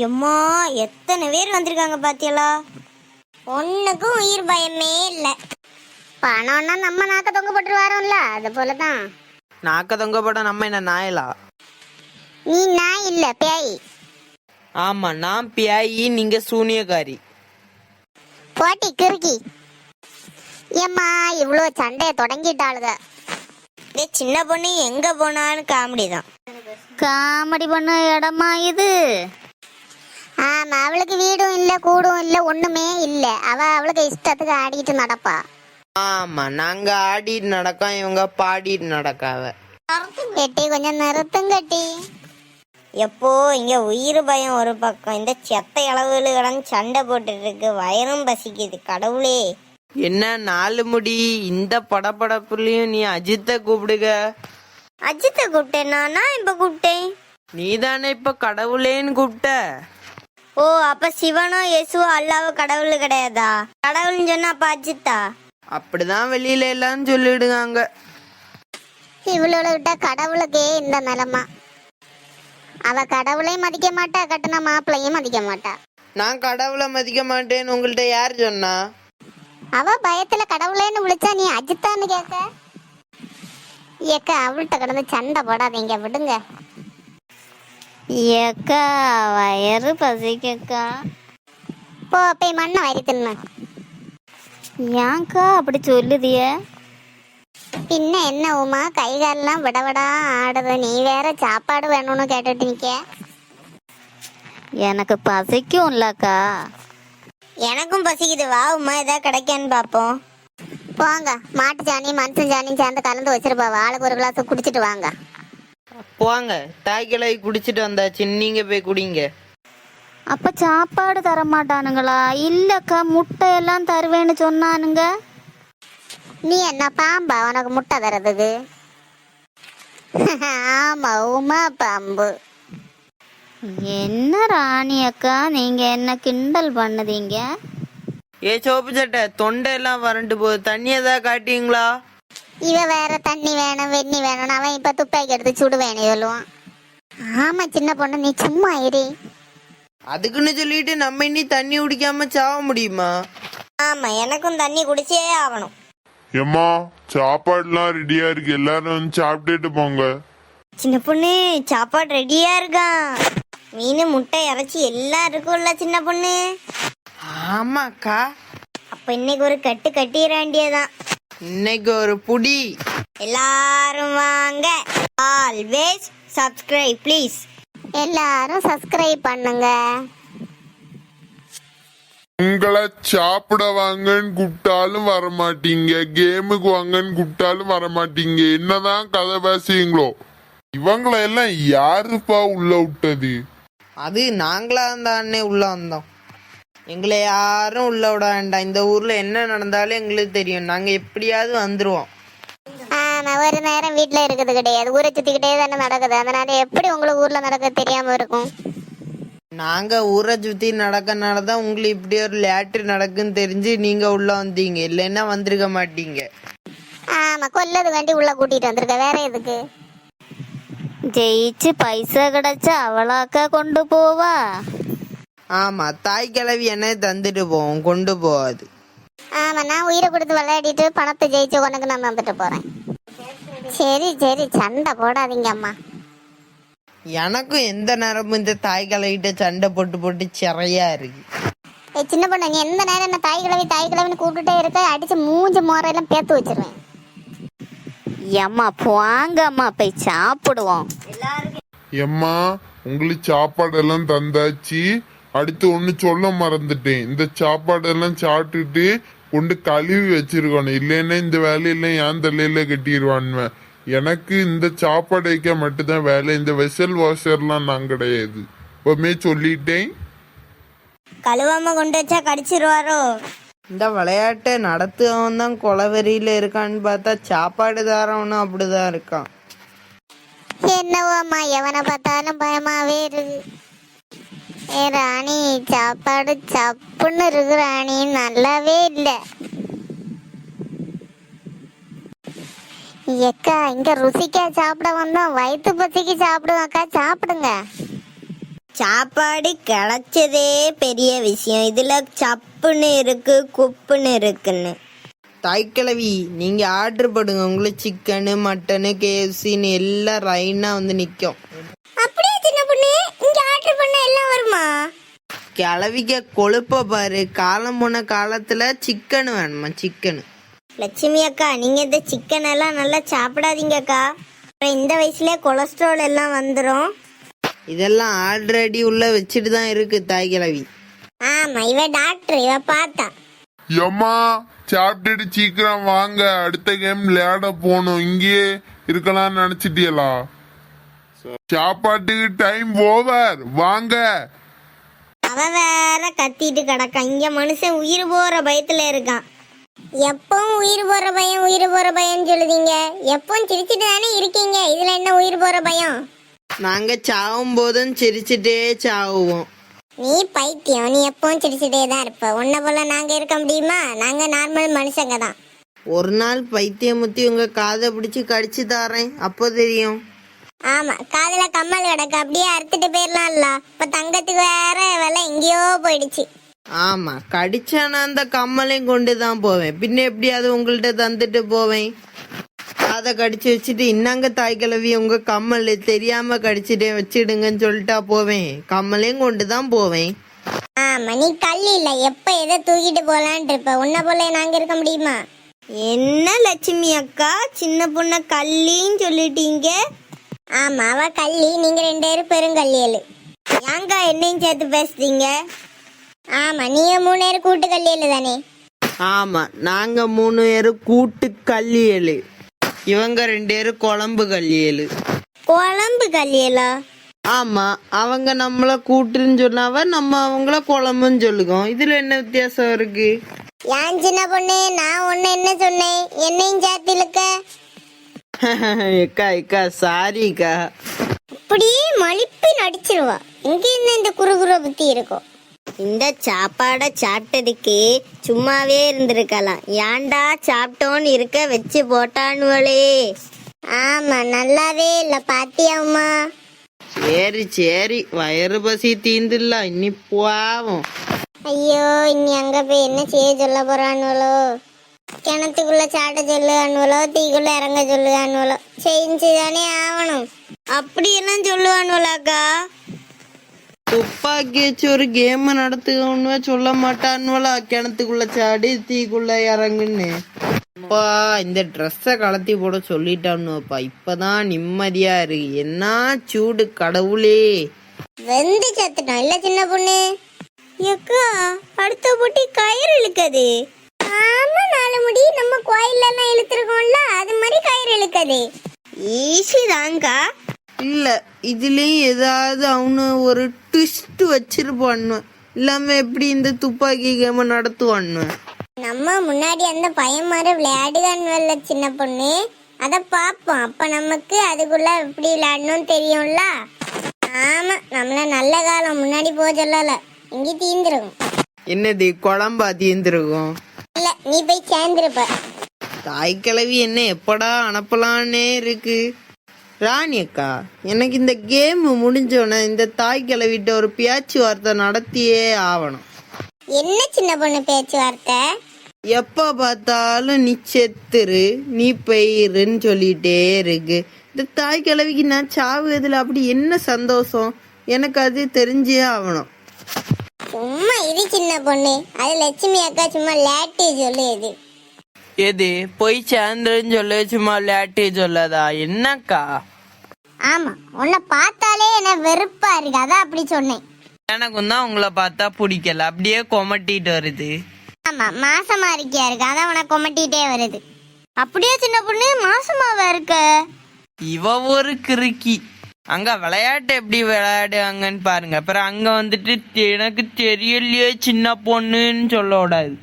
எம்மா, எத்தனை பேர் வந்திருக்காங்க பாத்தியலா? ஒண்ணுக்கும் உயிர் பயமே இல்ல. பணம்னா நம்ம நாக்க தொங்க போட்டு வரோம்ல, அது போலதான். நாக்க தொங்க போட நம்ம என்ன நாயலா? நீ நாய் இல்ல, பேய். ஆமா, நான் பியாயி, நீங்க சூனியக்காரி. போட்டி கிறுக்கி. ஏம்மா, இவ்வளோ சண்டைய தொடங்கிட்டாளுங்க. சின்ன பொண்ணு எங்க போனாலும் காமெடி தான். காமெடி பண்ண இடமா இது? ஆமா, அவளுக்கு வீடும் இல்ல, கூடும் இல்ல, ஒண்ணுமே இல்ல. அவளுக்கு இஷ்டத்துக்கு ஆடிட்டு நடப்பா. ஆமா, நாங்க ஆடிட்டு நடக்கோம், இவங்க பாடிட்டு நடக்காவ. கட்டி கொஞ்சம் நிறுத்துங்கட்டி. எப்போ இங்க உயிர் பயம் ஒரு பக்கம், இந்த செத்த அளவுகளும் சண்டை போட்டுட்டு இருக்கு. வயரும் பசிக்குது. கடவுளே, என்ன 4 முடி? இந்த படப்படப்புலயும் நீ அஜித்தை கூப்பிடுக. அஜித்தை கூப்பிட்டேன்னா? நான் இப்ப கூப்பிட்டேன். நீ தானே இப்ப கடவுளேன்னு கூப்பிட்ட. ஓ, அப்ப சிவனோ இயேசுவோ அல்லாவோ கடவுள் கிடையாதா? கடவுள்னு சொன்னா அப்ப அஜித்தா? அப்படிதான் வெளியில எல்லாம் சொல்லிடுங்க. இவ்வளவு விட்டா கடவுளுக்கே இந்த நிலமா. அவ கடவுளையும் மதிக்க மாட்டா, கட்டின மாப்பிள்ளையும் மதிக்க மாட்டா. நான் கடவுளை மதிக்க மாட்டேன்னு உங்கள்ட்ட யார் சொன்னா? அவ பயத்துல கடவுளேன்னு விழிச்சா நீ அஜித்தான்னு கேட்க. ஏக்கா, அவள்கிட்ட கிடந்து சண்டை போடாதீங்க, விடுங்க. ஏக்கா, வயறு பசிக்கக்கா. போ, போய் மண்ணை வரி தின்னு. ஏன்க்கா அப்படி சொல்லுதிய? பின்ன என்ன உமா, கை காலெல்லாம் விடவிடா ஆடுது. நீ வேற சாப்பாடு வேணும்னு கேட்டுட்டு நிக்க. எனக்கு பசிக்கும் இல்லக்கா. எனக்கும் பசிக்குது. வா உமா, ஏதாவது கிடைக்கான்னு பாப்போம். போங்க, மாட்டு சாணி மனுஷன் சாணியும் சேர்ந்து கலந்து வச்சிருப்பா. ஆளுக்கு ஒரு கிளாஸ் குடிச்சிட்டு வாங்க. போங்க, தாய்க்கிளை குடிச்சிட்டு வந்தாச்சு, நீங்க போய் குடிங்க. அப்ப சாப்பாடு தர மாட்டானுங்களா? இல்லக்கா, முட்டை எல்லாம் தருவேன்னு சொன்னானுங்க. நீ என்ன பாம்பா உனக்கு முட்டை தரதுக்கு? ஆமா, உமா பாம்பு. என்ன ராணி அக்கா, நீங்க என்ன கிண்டல் பண்ணுதீங்க? ஏ சோப்பு சட்டை, தொண்டை எல்லாம் வறண்டு போகுது, தண்ணி ஏதாவது காட்டிங்களா? இவ வேற தண்ணி வேணும் வெண்ணி வேணும்னு அவன் இப்ப துப்பாக்கி எடுத்து சுடு வேணும் சொல்லுவான். ஆமா சின்ன பொண்ணு, நீ சும்மா இரு. அதுக்குன்னு சொல்லிட்டு நம்ம இனி தண்ணி குடிக்காம சாவ முடியுமா? ஆமா, எனக்கும் தண்ணி குடிச்சே ஆகணும். ஏம்மா, சாப்பாடுலாம் ரெடியா இருக்கு, எல்லாரும் வந்து சாப்பிட்டுட்டு போங்க. சின்ன பொண்ணு, சாப்பாடு ரெடியா இருக்கா? மீன் முட்டை இறைச்சி எல்லாம் இருக்கும்ல சின்ன பொண்ணு? ஆமாக்கா. அப்ப இன்னைக்கு ஒரு கட்டு கட்டிட வேண்டியதான். இன்னைக்கு ஒரு புடி. எல்லாரும் வாங்க. Always subscribe please. எல்லாரும் சப்ஸ்கிரைப் பண்ணுங்க. உங்களை சாப்பிட வாங்கன்னு கூப்பிட்டாலும் வரமாட்டீங்க, கேமுக்கு வாங்கன்னு கூப்பிட்டாலும் வரமாட்டீங்க. என்னதான் கதை பேசுவீங்களோ? இவங்களை எல்லாம் யாருப்பா உள்ள விட்டது? அது நாங்களா இருந்தா அண்ணே உள்ள வந்தோம். எங்களை யாரும் உள்ள விட வேண்டாம். இந்த ஊர்ல என்ன நடந்தாலும் எங்களுக்கு தெரியும், நாங்க எப்படியாவது வந்துருவோம். ஆமா, ஒரு நேரம் வீட்டுல இருக்குது கிடையாது, ஊரை சுத்திக்கிட்டே தானே நடக்குது. அதனால எப்படி உங்களுக்கு ஊர்ல நடக்க தெரியாம இருக்கும்? நாங்க ஊரை சுத்தி நடக்கனாலதான் உங்களுக்கு இப்படி ஒரு லேட்ரு நடக்குன்னு தெரிஞ்சு நீங்க உள்ள வந்தீங்க, இல்லைன்னா வந்திருக்க மாட்டீங்க. ஆமா, கொல்லது வேண்டி உள்ள கூட்டிட்டு வந்திருக்க, வேற எதுக்கு? ஜெயிச்சு பைசா கிடைச்சா அவளாக்கா கொண்டு போவா? ஆமா, தாய் கிழவி என்ன தந்துட்டு போவோம், கொண்டு போவாது. ஆமா, நான் உயிரை கொடுத்து விளையாடிட்டு பணத்தை ஜெயிச்சு உனக்கு நான் தந்துட்டு போறேன். சரி சரி, சண்டை போடாதீங்க அம்மா. எனக்கும் எந்த நேரமும் இந்த தாய் கிழவிட்ட சண்டை போட்டு போட்டு சிறையா இருக்கு. சின்ன பொண்ணு, நீ எந்த நேரம் என்ன தாய் கிழவின்னு கூப்பிட்டுட்டே இருக்க, அடிச்சு மூஞ்சி மோரையெல்லாம் பேத்து வச்சிருவேன். அம்மா போங்க அம்மா, போய் சாப்பிடுவோம். எம்மா, உங்களுக்கு சாப்பாடெல்லாம் தந்தாச்சு. அடுத்து ஒண்ணு சொல்ல மறந்துட்டேன், இந்த சாப்பாடெல்லாம் சாப்பிட்டுட்டு கொண்டு கழுவி வச்சிருக்கணும், இல்லைன்னா இந்த வேலையெல்லாம் என் தலையில கட்டிடுவான்வேன். எனக்கு இந்த சாப்பாடு வைக்க மட்டும்தான் வேலை, இந்த வெசல் வாஷர்லாம் நான் கிடையாது. இப்பவுமே சொல்லிட்டேன். கழுவாம கொண்டு வச்சா கடிச்சிருவாரோ? இந்த விளையாட்டை நடத்துவன் தான் கொலவெறியில இருக்கான்னு பார்த்தா சாப்பாடு தாரவனும் அப்படிதான் இருக்கான். என்னவோ அம்மா, எவனை பார்த்தாலும் பயமாவே இருக்கு. ஏ ராணி, சாப்பாடு சப்புன்னு இருக்கு ராணி, நல்லாவே இல்லை. எக்கா, இங்க ருசிக்கா சாப்பிட வந்தோம், வயிற்று பசிக்கு சாப்பிடுவோம் அக்கா, சாப்பிடுங்க. சாப்பாடு கிடைச்சதே பெரிய விஷயம், இதுல சப்புன்னு இருக்கு குப்புன்னு இருக்குன்னு. தாய்க்கிழவி நீங்க ஆர்டர் போடுங்க, உங்களுக்கு சிக்கனு மட்டனு கேஎஃப்சின்னு எல்லாம் ரைனா வந்து நிக்கும். அப்படியே சின்ன பொண்ணு, இங்க ஆர்டர் பண்ண எல்லாம் வருமா? கிளவிக்க கொழுப்ப பாரு, காலம் போன காலத்துல சிக்கன் வேணுமா சிக்கனு. லட்சுமி அக்கா, நீங்க இந்த சிக்கன் எல்லாம் நல்லா சாப்பிடாதீங்கக்கா, அப்புறம் இந்த வயசுலயே கொலஸ்ட்ரால் எல்லாம் வந்துடும். இதெல்லாம் ஆல்ரெடி உள்ள வச்சுட்டு தான் இருக்கு தாய்க்கிழவி. ஆமா, இவ டாக்டர், இவ பார்த்தா. எம்மா சாப்பிட்டுட்டு சீக்கிரம் வாங்க, அடுத்த கேம் விளையாட போகணும். இங்கேயே இருக்கலாம்னு நினைச்சிட்டியலா? சாப்பாட்டுக்கு டைம் ஓவர், வாங்க. அவ வேற கத்திட்டு கிடக்கா, இங்க மனுஷன் உயிர் போற பயத்துல இருக்கான். எப்பவும் உயிர் போற பயம் உயிர் போற பயம் சொல்லுதீங்க, எப்பவும் சிரிச்சுட்டு தானே இருக்கீங்க, இதுல என்ன உயிர் போற பயம்? நாங்க சாவும் போதும் சிரிச்சுட்டே சாவுவோம். நீ பைத்தியம், நீ எப்பவும் சிரிச்சுட்டே தான் இருப்ப. உன்ன போல நாங்க இருக்க முடியுமா? நாங்க நார்மல் மனுஷங்க தான். ஒரு நாள் பைத்தியமுத்தி உங்க காதை பிடிச்சு கடிச்சு தாரேன், அப்போ தெரியும். ஆமா, காதுல கம்மல் கிடக்கு, அப்படியே அறுத்துட்டு போயிடலாம்ல. இப்ப தங்கத்துக்கு வேற விலை எங்கேயோ போயிடுச்சு. ஆமா, கடிச்சானா அந்த கம்மலையும் கொண்டு தான் போவேன், பின்ன எப்படியாவது உங்கள்கிட்ட தந்துட்டு போவேன். அதை கடிச்சு வச்சுட்டு இன்னாங்க தாய்க்கிழவி உங்க கம்மல் தெரியாம கடிச்சிட்டே வச்சிடுங்கன்னு சொல்லிட்டா போவேன், கம்மலையும் கொண்டு தான் போவேன். ஆமா, நீ கல் இல்ல, எப்ப எதை தூக்கிட்டு போலான் இருப்ப. உன்ன போல நாங்க இருக்க முடியுமா? என்ன லட்சுமி அக்கா, சின்ன பொண்ண கல்லின்னு சொல்லிட்டீங்க. ஆமா, அவ கள்ளி, நீங்க 2 பேரும் பெருங்கல்லியலு. ஏங்கா என்னையும் சேர்த்து பேசுறீங்க? ஆமா, நீங்க 3 பேரும் கூட்டு கல்லியலு தானே. ஆமா, நாங்க 3 பேரும் கூட்டு கல்லியலு, இவங்க 2 பேரும் குழம்பு கல்லியலு. குழம்பு கல்லியலா? ஆமா, அவங்க நம்மள கூட்டுன்னு சொன்னாவ, நம்ம அவங்கள குழம்புன்னு சொல்லுவோம். இதுல என்ன வித்தியாசம் இருக்கு? ஏன் சின்ன பொண்ணு, நான் ஒன்னு என்ன சொன்னேன்? என்னையும் சேர்த்து இழுக்க. எக்கா எக்கா சாரிக்கா. அப்படியே மலிப்பு நடிச்சிருவா. இங்க என்ன இந்த குறுகுற புத்தி இருக்கும்? இந்த சாப்பாடை சாப்பிட்டதுக்கு சும்மாவே இருந்திருக்கலாம், ஏன்டா சாப்பிட்டோன்னு இருக்க வச்சு போட்டானுவளே. ஆமா, நல்லாவே இல்ல பாத்தியாம்மா. சரி சரி, வயிறு பசி தீந்துல, இன்னி போவோம். ஐயோ, இனி அங்க போய் என்ன செய்ய சொல்ல போறானுவளோ? கிணத்துக்குள்ள சாட்ட சொல்லுவானுவளோ, தீக்குள்ள இறங்க சொல்லுவானுவளோ? செஞ்சுதானே ஆகணும். அப்படியெல்லாம் சொல்லுவானுவலாக்கா? துப்பாக்கி வச்சு ஒரு கேம் நடத்துக்கணும்னு சொல்ல மாட்டானுவலா, கிணத்துக்குள்ள சாடி தீக்குள்ள இறங்குன்னு. அப்பா, இந்த ட்ரெஸ்ஸை கலத்தி போட சொல்லிட்டானுப்பா, இப்பதான் நிம்மதியா இருக்கு. என்ன சூடு கடவுளே. வெந்து செத்துட்டோம் இல்ல சின்ன பொண்ணு? எக்கா, அடுத்த போட்டி கயிறு இழுக்குது. ஆமா, 4 முடி நம்ம கோயில்ல எல்லாம் இழுத்துருக்கோம்ல, அது மாதிரி கயிறு இழுக்குது. ஈஸி தாங்கா. இல்ல, இதுலயும் ஏதாவது அவனு ஒரு ட்விஸ்ட் வச்சிருப்பான்னு, இல்லாம எப்படி இந்த துப்பாக்கி கேம நடத்துவான்னு. நம்ம முன்னாடி அந்த பையன் மாதிரி விளையாடுகான்வல்ல சின்ன பொண்ணு, அத பாப்போம். அப்ப நமக்கு அதுக்குள்ள எப்படி விளையாடணும் தெரியும்ல. ஆமா, நம்மள நல்ல காலம் முன்னாடி போக சொல்லல, இங்க தீந்துருக்கும். என்னது குழம்பா தீந்துருக்கும்? இல்ல, நீ போய் சேர்ந்துருப்ப. தாய்க்கிழவி என்ன எப்படா அனுப்பலான்னே இருக்கு. ராணி அக்கா, எனக்கு இந்த கேம் முடிஞ்சோன்னே இந்த தாய்க்கிழவிட்ட ஒரு பேச்சுவார்த்தை நடத்தியே ஆகணும். என்ன சின்ன பொண்ணு பேச்சுவார்த்தை? எப்ப பார்த்தாலும் நீ செத்துரு நீ பெயிருன்னு சொல்லிட்டே இருக்கு. இந்த தாய்க்கிழவிக்கு நான் சாவுறதுல அப்படி என்ன சந்தோஷம், எனக்கு அது தெரிஞ்சே ஆகணும். சும்மா இது சின்ன பொண்ணு, அது லட்சுமி அக்கா சும்மா லேட்டு சொல்லுது. எது போய் சேர்ந்துன்னு சொல்ல, சும்மா லேட்டு சொல்லதா என்னக்கா? ஆமா, உன்னை பார்த்தாலே என்ன வெறுப்பா இருக்கு, அதான் அப்படி சொன்னேன். எனக்கும் தான் உங்களை பார்த்தா பிடிக்கல, அப்படியே கொமட்டிட்டு வருது. ஆமா, மாசமா இருக்கியா இருக்கு, அதான் உனக்கு கொமட்டிட்டே வருது. அப்படியே சின்ன பொண்ணு மாசமாவா இருக்க? இவ ஒரு கிறுக்கி. அங்க விளையாட்டு எப்படி விளையாடுவாங்கன்னு பாருங்க, அப்புறம் அங்க வந்துட்டு எனக்கு தெரியலையே சின்ன பொண்ணுன்னு சொல்ல கூடாது.